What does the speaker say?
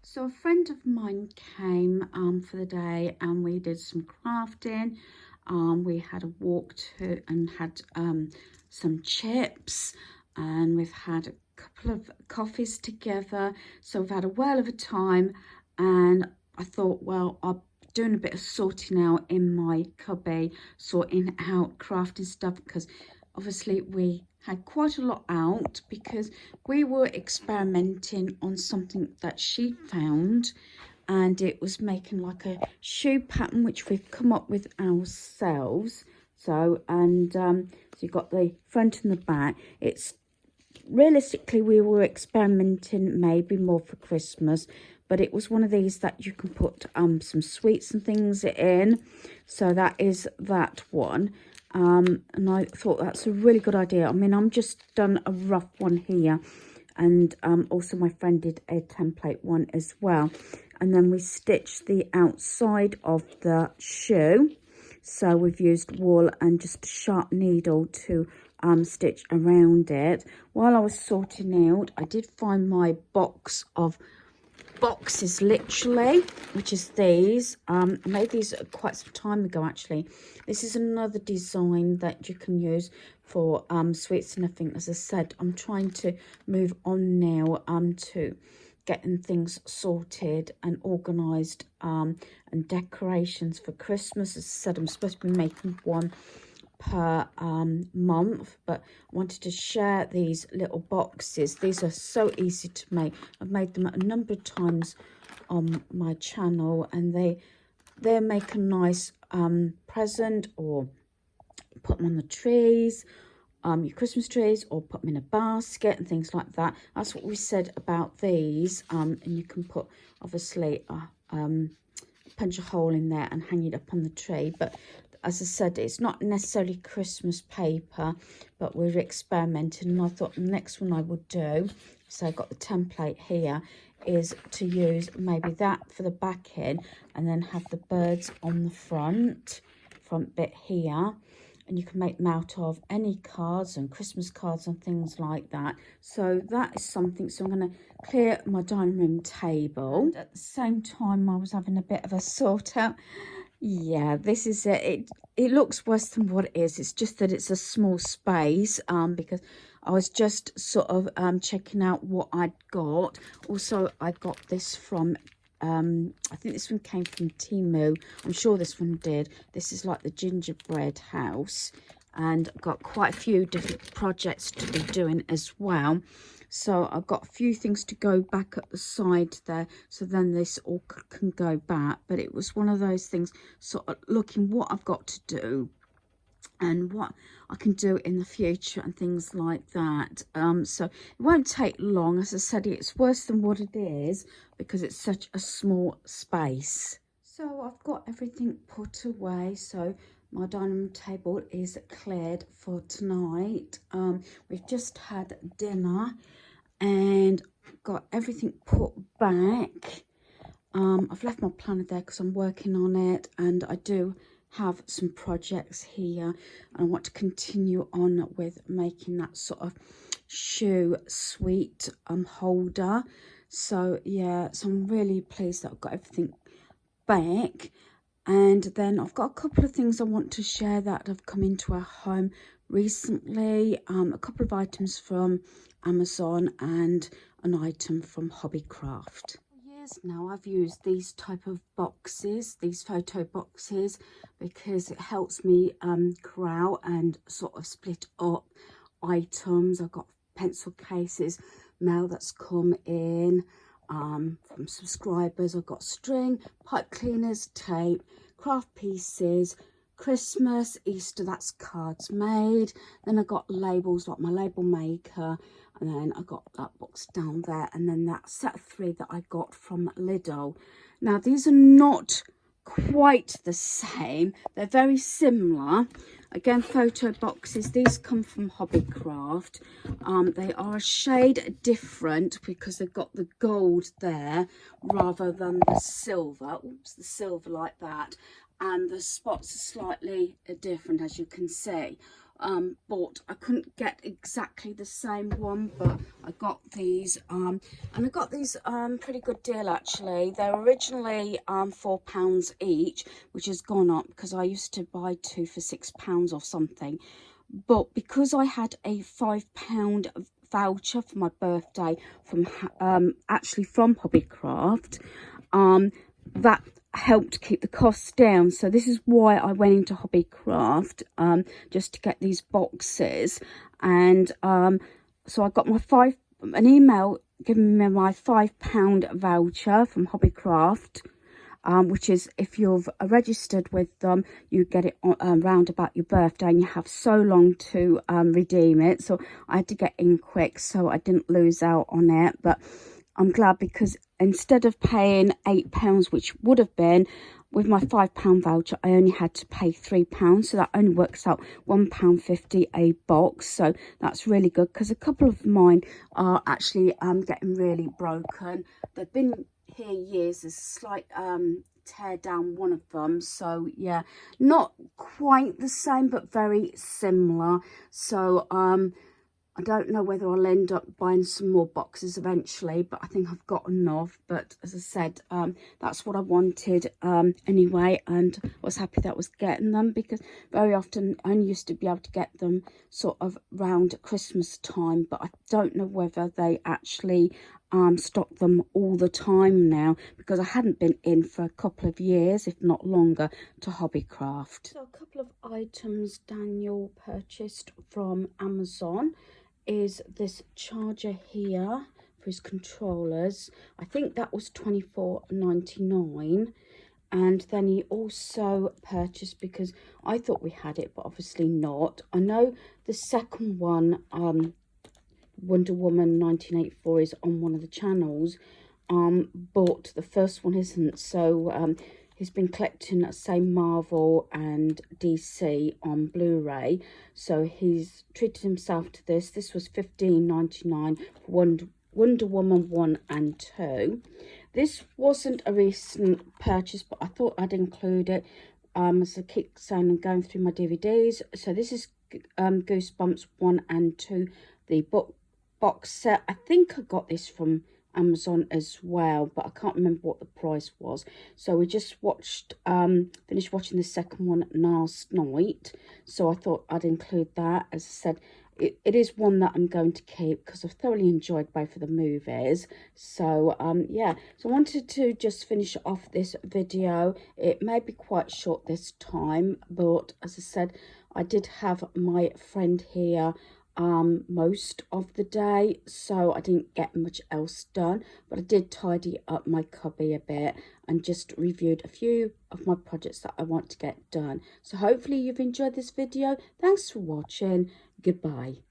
So a friend of mine came for the day, and we did some crafting. We had a walk to and had some chips, and we've had a couple of coffees together. So we've had a whale of a time, and I thought, well, I'm doing a bit of sorting out in my cubby, sorting out crafting stuff, because obviously we had quite a lot out because we were experimenting on something that she found, and it was making like a shoe pattern which we've come up with ourselves. So you've got the front and the back. It's realistically, we were experimenting maybe more for Christmas, but it was one of these that you can put some sweets and things in. So that is that one. And I thought that's a really good idea. I mean, I'm just done a rough one here, and also my friend did a template one as well. And then we stitched the outside of the shoe. So we've used wool and just a sharp needle to stitch around it. While I was sorting out, I did find my box of boxes, literally, which is these. I made these quite some time ago, actually. This is another design that you can use for sweets and everything. As I said, I'm trying to move on now to getting things sorted and organised, and decorations for Christmas. As I said, I'm supposed to be making one per month, but I wanted to share these little boxes. These are so easy to make. I've made them a number of times on my channel, and they make a nice present, or put them on the trees, your Christmas trees, or put them in a basket and things like that. That's what we said about these. And you can put, obviously, punch a hole in there and hang it up on the tree. But as I said, it's not necessarily Christmas paper, but we're experimenting, and I thought the next one I would do, so I got the template here, is to use maybe that for the back end, and then have the birds on the front bit here. And you can make them out of any cards and Christmas cards and things like that. So that is something. So I'm going to clear my dining room table. And at the same time, I was having a bit of a sort out. Yeah, this is it. It looks worse than what it is. It's just that it's a small space, because I was just sort of checking out what I'd got. Also, I got this from I think this one came from Temu. I'm sure this one did. This is like the gingerbread house, and I've got quite a few different projects to be doing as well. So I've got a few things to go back at the side there, so then this all can go back. But it was one of those things, sort of looking what I've got to do and what I can do in the future and things like that. So it won't take long. As I said, it's worse than what it is because it's such a small space. So I've got everything put away. So my dining room table is cleared for tonight. We've just had dinner and got everything put back. I've left my planner there because I'm working on it, and I do have some projects here, and I want to continue on with making that sort of shoe sweet holder. So yeah, so I'm really pleased that I've got everything back. And then I've got a couple of things I want to share that have come into our home recently. A couple of items from Amazon and an item from Hobbycraft. Years now I've used these type of boxes, these photo boxes, because it helps me corral and sort of split up items. I've got pencil cases, mail that's come in from subscribers. I've got string, pipe cleaners, tape, craft pieces, Christmas, Easter, that's cards made. Then I got labels like my label maker, and then I got that box down there, and then that set of 3 that I got from Lidl. Now these are not quite the same, they're very similar. Again, photo boxes. These come from Hobbycraft. They are a shade different because they've got the gold there rather than the silver. Oops, the silver like that. And the spots are slightly different, as you can see. but I couldn't get exactly the same one, but I got these, and I got these pretty good deal actually. They were originally £4 each, which has gone up because I used to buy 2 for £6 or something. But because I had a £5 voucher for my birthday from actually from Hobbycraft, that helped keep the costs down. So this is why I went into Hobbycraft, just to get these boxes. And so I got my an email giving me my £5 voucher from Hobbycraft, which is if you've registered with them, you get it round about your birthday, and you have so long to redeem it. So I had to get in quick so I didn't lose out on it. But I'm glad, because instead of paying £8, which would have been with my £5 voucher, I only had to pay £3. So that only works out £1.50 a box. So that's really good, because a couple of mine are actually getting really broken. They've been here years. There's a slight tear down one of them. So yeah, not quite the same, but very similar. So I don't know whether I'll end up buying some more boxes eventually, but I think I've got enough. But as I said, that's what I wanted anyway, and I was happy that I was getting them, because very often I only used to be able to get them sort of around Christmas time, but I don't know whether they actually stock them all the time now, because I hadn't been in for a couple of years, if not longer, to Hobbycraft. So a couple of items Daniel purchased from Amazon is this charger here for his controllers. I think that was $24.99. And then he also purchased, because I thought we had it, but obviously not. I know the second one, Wonder Woman 1984, is on one of the channels, but the first one isn't. So he's been collecting, say, Marvel and DC on Blu-ray, so he's treated himself to this. This was $15.99 for Wonder Woman 1 and 2. This wasn't a recent purchase, but I thought I'd include it, as I keep saying, I'm going through my DVDs. So this is Goosebumps 1 and 2, the box set. I think I got this from Amazon as well, but I can't remember what the price was. So we just watched finished watching the second one last night, so I thought I'd include that. As I said, it is one that I'm going to keep, because I've thoroughly enjoyed both of the movies. So yeah, so I wanted to just finish off this video. It may be quite short this time, but as I said, I did have my friend here most of the day, so I didn't get much else done, but I did tidy up my cubby a bit and just reviewed a few of my projects that I want to get done. So hopefully you've enjoyed this video. Thanks for watching. Goodbye.